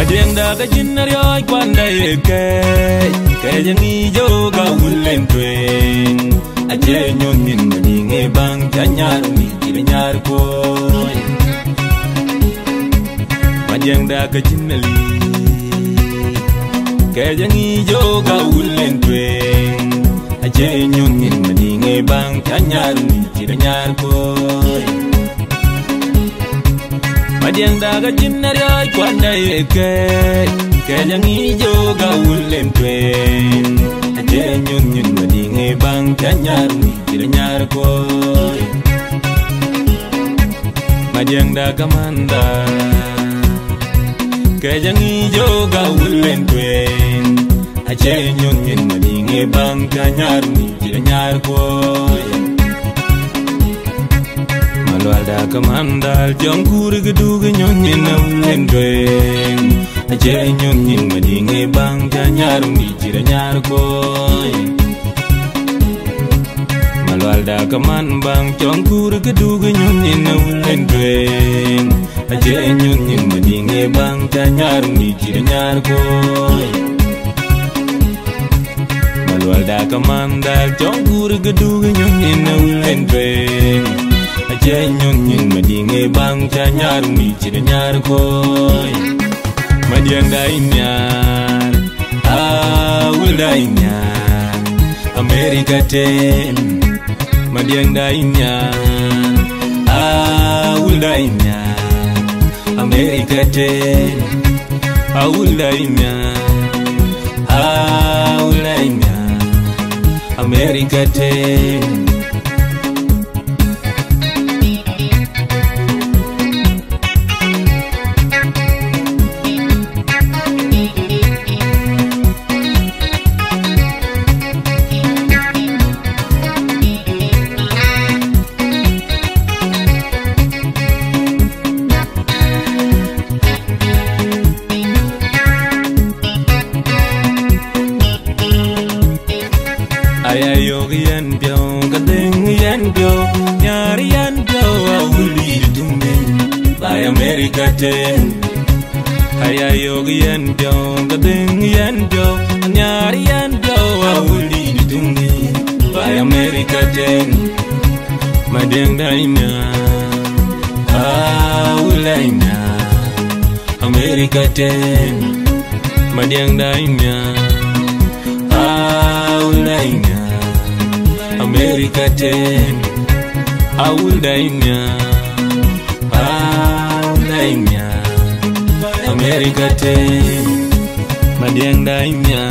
Madiang da ka jinnar yoy kwanda yeke Kajangi joga ulen tweng Aje nyonin madinge bang Chanyar mi tira nyar koy Madiang da ka jinnali Kajangi joga ulen tweng Aje nyonin madinge bang Chanyar mi tira nyar koy Madiang da ka jinnar yoy kwanda yeke Kajangi joga ulen tweng Aje nyonin madinge bang Chanyar mi tira nyar koy Madiang da ka manda Kajangi joga ulen tweng Aje nyonin madinge bang Chanyar mi tira nyar koy Malwalda kamandal jongkur gedug nyonin na ulen tweng Aje nyonin madinge bang Chanyar mi tira nyar koy Malwalda kaman bang jongkur gedug nyonin na ulen tweng Aje nyonin madinge bang Chanyar mi tira nyar koy Malwalda kamandal jongkur gedug nyonin na ulen tweng Aje nyonin madinge bang Chanyar mi tira nyar koy Madiang da inyar Awul da inyar Amerika ten Madiang da inyar Awul da inyar Amerika ten Awul da inyar Awul da inyar Amerika ten Ayayog yan pyo, kadeng yan pyo, nyari yan pyo, awuli dumen, by America ten. Ayayog yan pyo, kadeng yan pyo, nyari yan pyo, awuli dumen, by America ten. Madiang da ina, awulay na, America ten. Madiang da ina, awulay na, America ten. Awul dainya, America ten. Madiang dainya,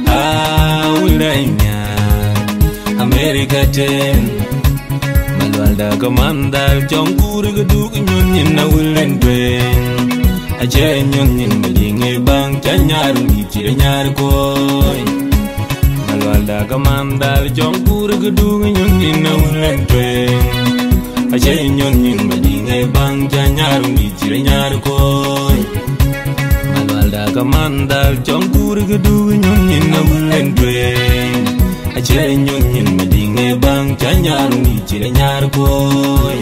awul dainya, America ten. Malwalda kamandal jongkur gedug nyonin awulen tweng. Aje nyonin madinge bang Chanyar mi tira nyar koy. Malwalda kamandal jongkur gedug nyonin awulen tweng. Aje nyonin madinge bang Chanyar mi tira nyar koy. Malwalda kamandal jongkur gedug nyonin awulen tweng. Aje nyonin madinge bang Chanyar mi tira nyar koy.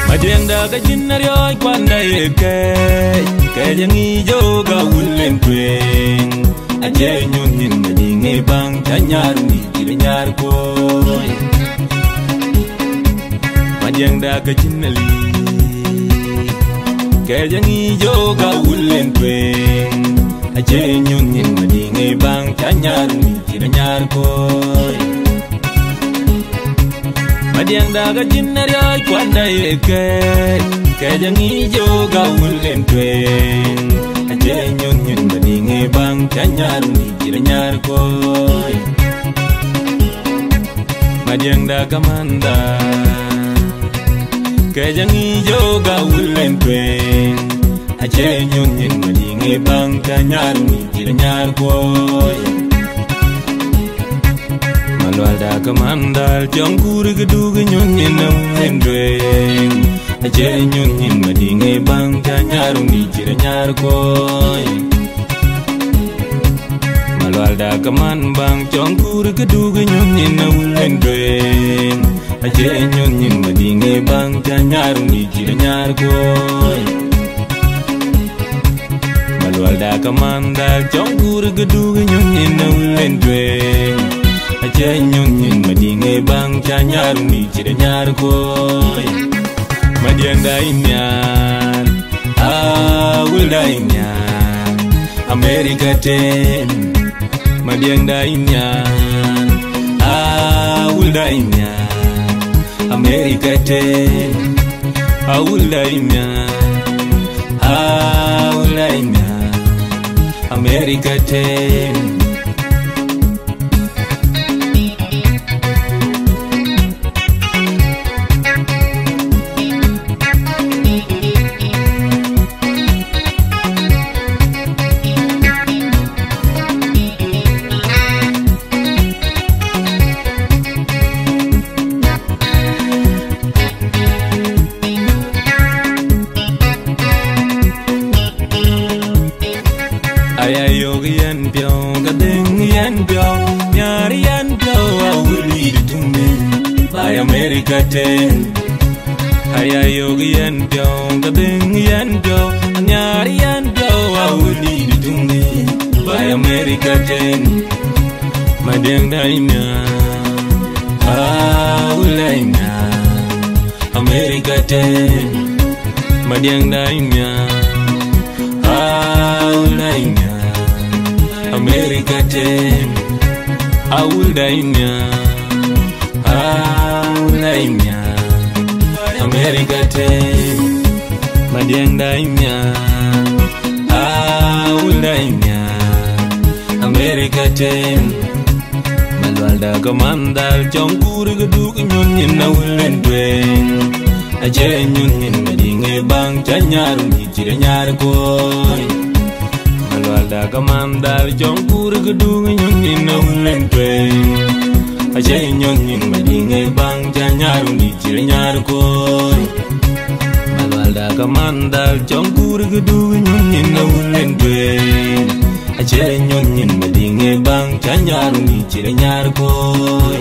Madiang da ka jinnar yoy kwanda yeke Kajangi joga ulen tweng Aje nyonin madinge bang Chanyar mi tira nyar koy Madiang da ka jinnali Kajangi joga ulen tweng Aje nyonin madinge bang Chanyar mi tira nyar koy Madiang da ka jinnar yoy kwanda yeke Kajangi joga ulen tweng Aje nyonin madinge bang Chanyar mi tira nyar koy Madiang da ka manda Kajangi joga ulen tweng Aje nyonin madinge bang Chanyar mi tira nyar koy Malwalda kamandal jongkuri gedugi nyonyin na wendweng Ache nyonyin madinge bang janyaru ni chira nyar koy Malwalda kaman bang jongkuri gedugi nyonyin na wendweng Ache nyonyin madinge bang janyaru ni chira nyar koy Malwalda kamandal jongkuri gedugi nyonyin na wendweng Ache nyonyin madinge bang janyaru ni chira nyar koy Madianda inyan Wilda inyan America ten Madianda inyan Wilda inyan America ten Wilda inyan Wilda inyan America ten Yan bio, gading yan bio, nyari yan bio, I will lead to me by America ten. Yogi yan bio, gading yan bio, nyari yan bio, I will lead to me by America ten. Madiang daina, ulaina, America ten. Madiang daina, ulaina. America ten, I will die America ten, Madiang daimya, I will die America ten, Malwalda kamandal jongkuri geduk nyonyin na wendweng, Ache nyonyin madinge bang janyaru ni chira nyar koy. Malwalda kamandal jongkuri gedung nyonyin na wendweng Ache nyonyin madinge bang janyaru ni chira nyar koy Malwalda kamandal jongkuri gedung nyonyin na wendweng Ache nyonyin madinge bang janyaru ni chira nyar koy